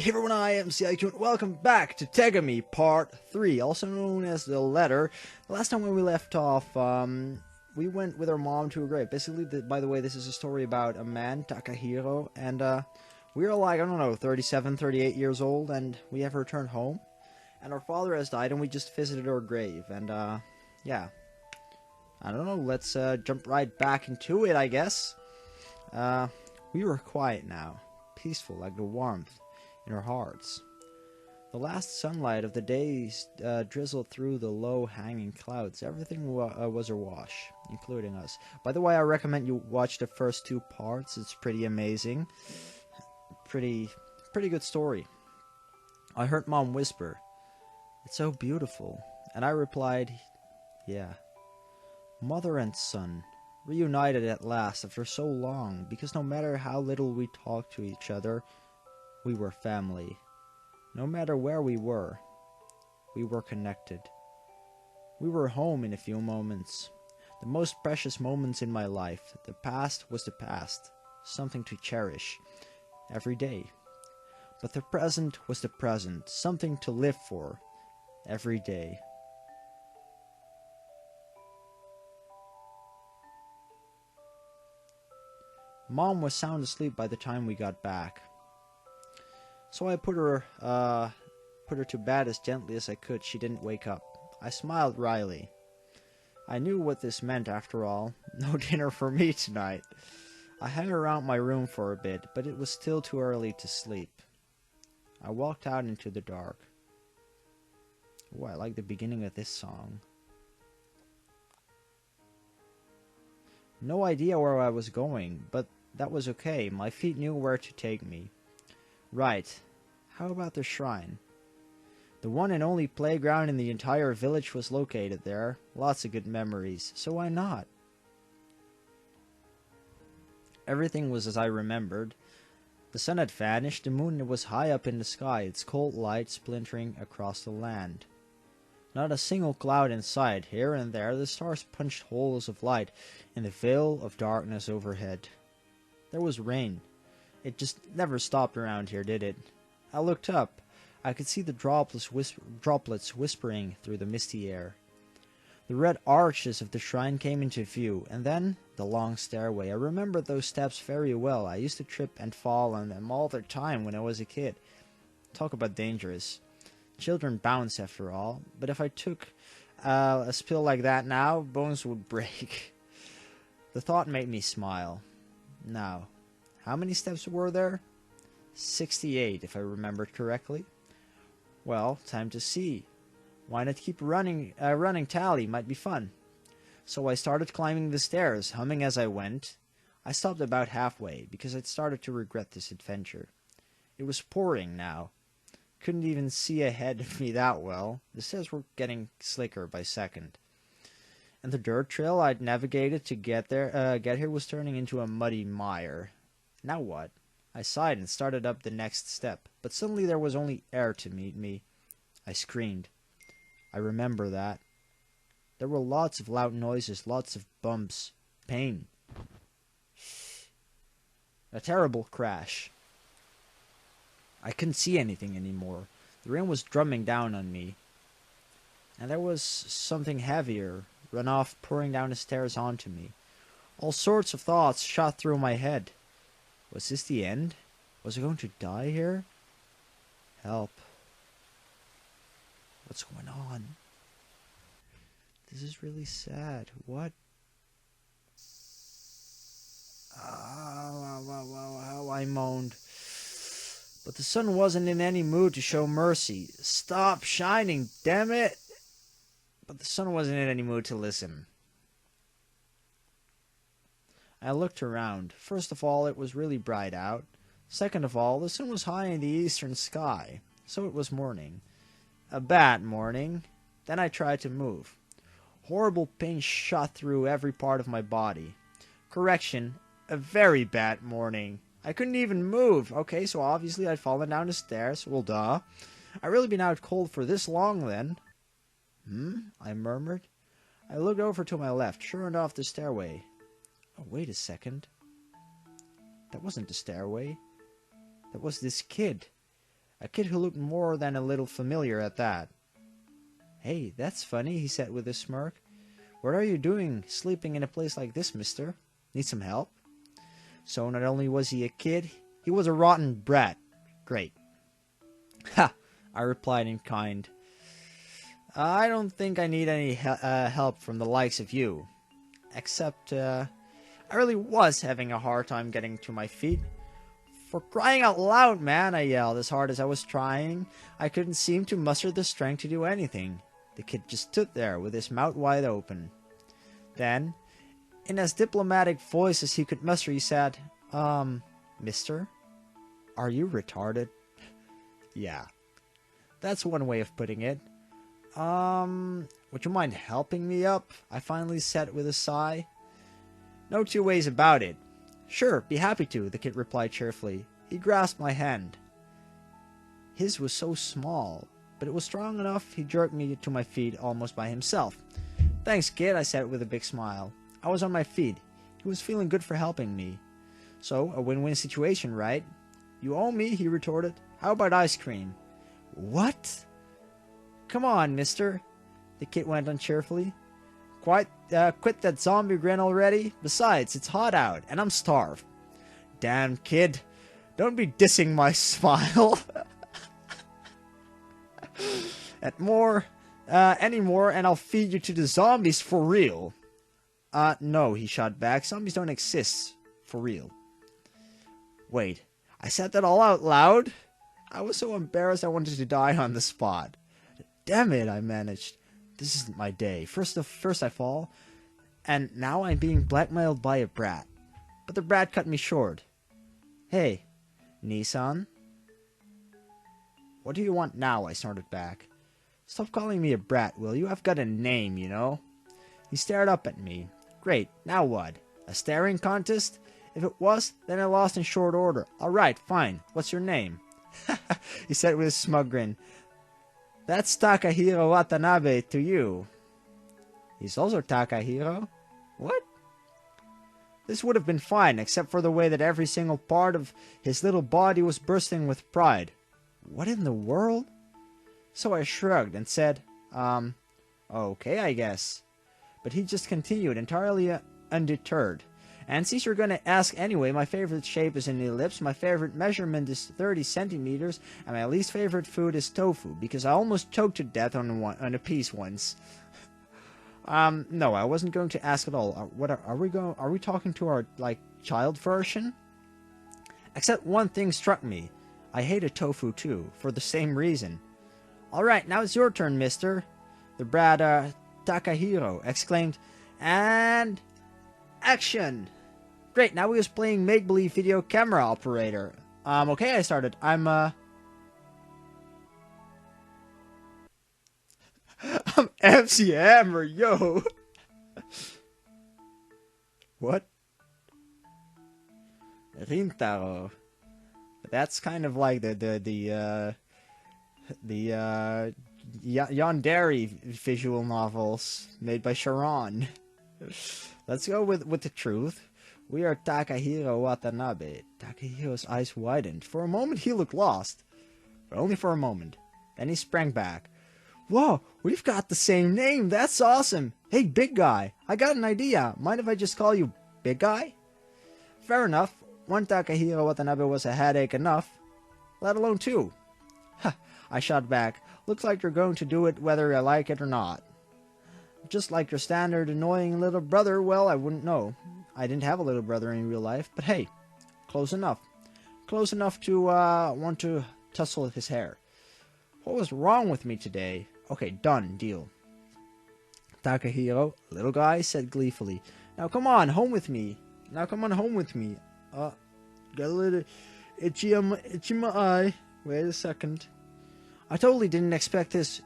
Hey everyone, I am CIQ and welcome back to Tegami Part 3, also known as The Letter. The last time when we left off, we went with our mom to a grave. Basically, by the way, this is a story about a man, Takahiro, and we were like, I don't know, 37, 38 years old, and we have returned home. And our father has died, and we just visited our grave, and yeah. I don't know, let's jump right back into it, I guess. We were quiet now, peaceful like the warmth in our hearts. The last sunlight of the day drizzled through the low-hanging clouds. Everything was awash, including us. By the way, I recommend you watch the first two parts. It's pretty amazing. Pretty good story. I heard Mom whisper, "It's so beautiful." And I replied, "Yeah." Mother and son, reunited at last after so long, because no matter how little we talked to each other, we were family. No matter where we were connected. We were home in a few moments. The most precious moments in my life. The past was the past, something to cherish every day. But the present was the present, something to live for every day. Mom was sound asleep by the time we got back. So I put her to bed as gently as I could. She didn't wake up. I smiled wryly. I knew what this meant after all. No dinner for me tonight. I hung around my room for a bit, but it was still too early to sleep. I walked out into the dark. Oh, I like the beginning of this song. No idea where I was going, but that was okay. My feet knew where to take me. Right. How about the shrine? The one and only playground in the entire village was located there. Lots of good memories, so why not? Everything was as I remembered. The sun had vanished, the moon was high up in the sky, its cold light splintering across the land. Not a single cloud in sight. Here and there the stars punched holes of light in the veil of darkness overhead. There was rain. It just never stopped around here, did it? I looked up. I could see the droplets whispering through the misty air. The red arches of the shrine came into view, and then the long stairway. I remember those steps very well. I used to trip and fall on them all the time when I was a kid. Talk about dangerous. Children bounce after all, but if I took a spill like that now, bones would break. The thought made me smile. Now, how many steps were there? 68, if I remembered correctly. Well, time to see. Why not keep running tally? Might be fun. So I started climbing the stairs, humming as I went. I stopped about halfway, because I'd started to regret this adventure. It was pouring now. Couldn't even see ahead of me that well. The stairs were getting slicker by second. And the dirt trail I'd navigated to get here was turning into a muddy mire. Now what? I sighed and started up the next step, but suddenly there was only air to meet me. I screamed. I remember that. There were lots of loud noises, lots of bumps, pain. A terrible crash. I couldn't see anything anymore. The rain was drumming down on me. And there was something heavier, runoff pouring down the stairs onto me. All sorts of thoughts shot through my head. Was this the end? Was I going to die here? Help. What's going on? This is really sad. What? How I moaned. But the sun wasn't in any mood to show mercy. Stop shining, damn it! But the sun wasn't in any mood to listen. I looked around. First of all, it was really bright out. Second of all, the sun was high in the eastern sky, so it was morning. A bad morning. Then I tried to move. Horrible pain shot through every part of my body. Correction, a very bad morning. I couldn't even move. Okay, so obviously I'd fallen down the stairs. Well, duh. I'd really been out cold for this long then. I murmured. I looked over to my left. Sure enough, the stairway. Oh, wait a second. That wasn't the stairway. That was this kid. A kid who looked more than a little familiar at that. "Hey, that's funny," he said with a smirk. "What are you doing sleeping in a place like this, mister? Need some help?" So not only was he a kid, he was a rotten brat. Great. "Ha!" I replied in kind. "I don't think I need any help from the likes of you. Except, I really was having a hard time getting to my feet. For crying out loud, man," I yelled as hard as I was trying. I couldn't seem to muster the strength to do anything. The kid just stood there with his mouth wide open. Then, in as diplomatic voice as he could muster, he said, "Mister, are you retarded?" Yeah, that's one way of putting it. Would you mind helping me up?" I finally said with a sigh. "No two ways about it." "Sure, be happy to," the kid replied cheerfully. He grasped my hand. His was so small, but it was strong enough he jerked me to my feet almost by himself. "Thanks, kid," I said with a big smile. I was on my feet. He was feeling good for helping me. So, a win-win situation, right? "You owe me," he retorted. "How about ice cream?" "What?" "Come on, mister," the kid went on cheerfully. Quit that zombie grin already. Besides, it's hot out, and I'm starved." "Damn, kid. Don't be dissing my smile." Anymore, and I'll feed you to the zombies for real." No," he shot back. "Zombies don't exist. For real." Wait, I said that all out loud? I was so embarrassed I wanted to die on the spot. "Damn it," I managed. "This isn't my day. First I fall, and now I'm being blackmailed by a brat." But the brat cut me short. "Hey, Nissan?" "What do you want now?" I snorted back. "Stop calling me a brat, will you? I've got a name, you know." He stared up at me. "Great, now what? A staring contest? If it was, then I lost in short order. Alright, fine. What's your name?" He said with a smug grin. "That's Takahiro Watanabe to you." "He's also Takahiro?" "What?" This would have been fine, except for the way that every single part of his little body was bursting with pride. What in the world? So I shrugged and said, okay, I guess." But he just continued, entirely undeterred. "And since you're gonna ask anyway, my favorite shape is an ellipse, my favorite measurement is 30 centimeters, and my least favorite food is tofu, because I almost choked to death on a piece once." No, I wasn't going to ask at all. Are we talking to our, child version? Except one thing struck me. I hated tofu too, for the same reason. "Alright, now it's your turn, mister," the brat, Takahiro exclaimed, and action! Great, now he was playing make-believe video camera operator. Okay, I started. I'm MC Hammer, yo! What? Rintaro. That's kind of like the Yandere visual novels made by Sharon. Let's go with the truth. We are Takahiro Watanabe. Takahiro's eyes widened. For a moment he looked lost. But only for a moment. Then he sprang back. "Whoa, we've got the same name. That's awesome. Hey, big guy, I got an idea. Mind if I just call you Big Guy?" Fair enough. One Takahiro Watanabe was a headache enough. Let alone two. "Ha," I shot back. "Looks like you're going to do it whether I like it or not." "Just like your standard annoying little brother." Well, I wouldn't know. I didn't have a little brother in real life, but hey, close enough. Close enough to want to tussle his hair. What was wrong with me today? Okay, done, deal. Takahiro, little guy, said gleefully, Now come on, home with me. Got a little itchy my eye. Wait a second. I totally didn't expect this.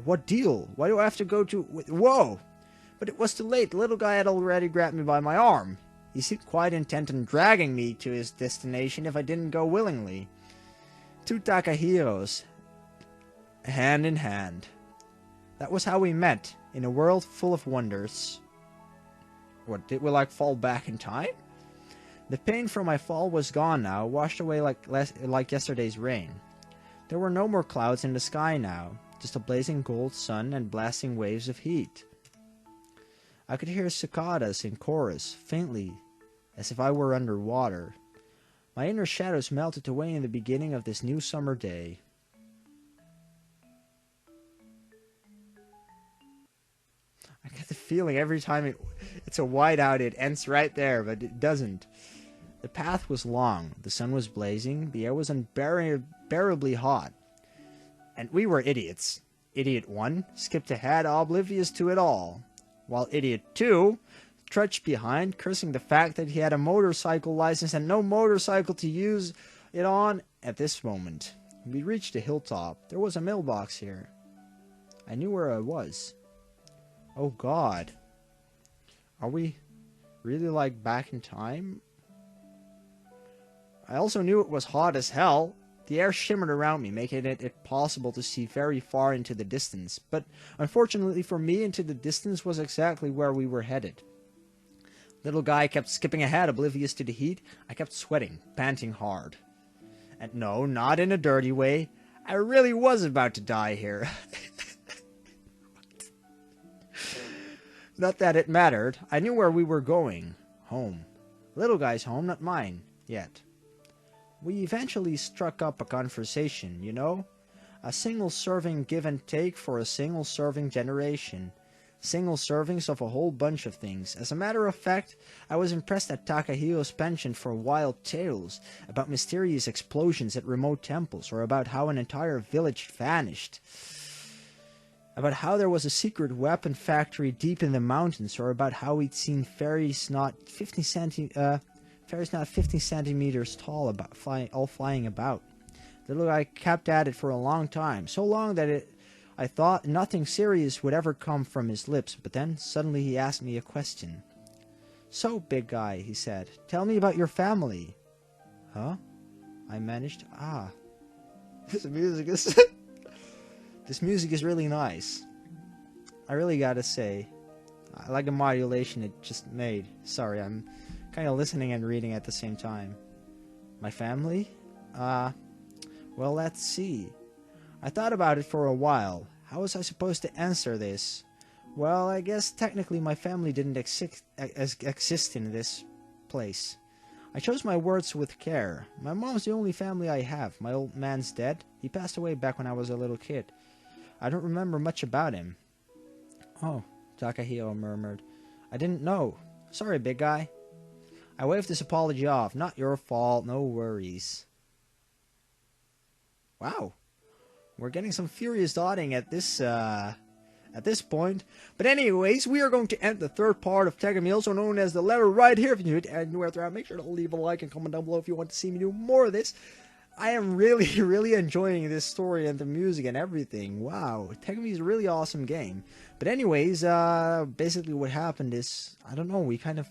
What deal? Why do I have to go to... Whoa! But it was too late. The little guy had already grabbed me by my arm. He seemed quite intent on dragging me to his destination if I didn't go willingly. Two Takahiros, hand in hand. That was how we met, in a world full of wonders. What, did we fall back in time? The pain from my fall was gone now, washed away like yesterday's rain. There were no more clouds in the sky now, just a blazing gold sun and blasting waves of heat. I could hear cicadas in chorus, faintly, as if I were underwater. My inner shadows melted away in the beginning of this new summer day. I get the feeling every time it's a whiteout it ends right there, but it doesn't. The path was long, the sun was blazing, the air was unbearably hot. And we were idiots. Idiot 1 skipped ahead, oblivious to it all, while Idiot 2 trudged behind, cursing the fact that he had a motorcycle license and no motorcycle to use it on at this moment. We reached the hilltop. There was a mailbox here. I knew where I was. Oh God. Are we really like back in time? I also knew it was hot as hell. The air shimmered around me, making it impossible to see very far into the distance. But unfortunately for me, into the distance was exactly where we were headed. Little guy kept skipping ahead, oblivious to the heat. I kept sweating, panting hard. And no, not in a dirty way. I really was about to die here. Not that it mattered. I knew where we were going. Home. Little guy's home, not mine. Yet. We eventually struck up a conversation, you know? A single serving give and take for a single serving generation. Single servings of a whole bunch of things. As a matter of fact, I was impressed at Takahiro's penchant for wild tales, about mysterious explosions at remote temples, or about how an entire village vanished. About how there was a secret weapon factory deep in the mountains, or about how we'd seen fairies not 50 centimeters tall all flying about. The little guy kept at it for a long time, so long that I thought nothing serious would ever come from his lips, but then suddenly he asked me a question. "So, big guy," he said, "tell me about your family." Huh? I managed. This music is... This music is really nice. I really gotta say. I like the modulation it just made. Sorry, I'm kind of listening and reading at the same time. My family? Well, let's see. I thought about it for a while. How was I supposed to answer this? Well, I guess technically my family didn't exist in this place. I chose my words with care. My mom's the only family I have. My old man's dead. He passed away back when I was a little kid. I don't remember much about him. Oh, Takahiro murmured. I didn't know. Sorry, big guy. I waved this apology off. Not your fault, no worries. Wow. We're getting some furious dotting at this point. But anyways, we are going to end the third part of Tegami, also known as the letter right here. If you enjoyed it, make sure to leave a like and comment down below if you want to see me do more of this. I am really, really enjoying this story and the music and everything. Wow, Tegami is a really awesome game. But anyways, basically what happened is, I don't know, we kind of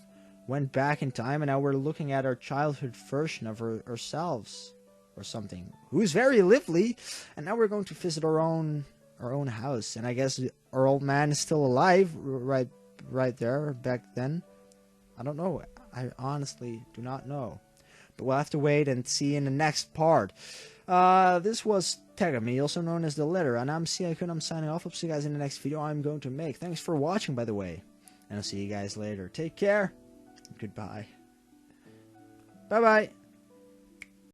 went back in time and now we're looking at our childhood version of ourselves or something. Who's very lively, and now we're going to visit our own house. And I guess our old man is still alive right there back then. I don't know. I honestly do not know. But we'll have to wait and see in the next part. This was Tegami, also known as The Letter, and I'm Siakun. I'm signing off. I'll see you guys in the next video I'm going to make. Thanks for watching, by the way. And I'll see you guys later. Take care. Goodbye. Bye-bye.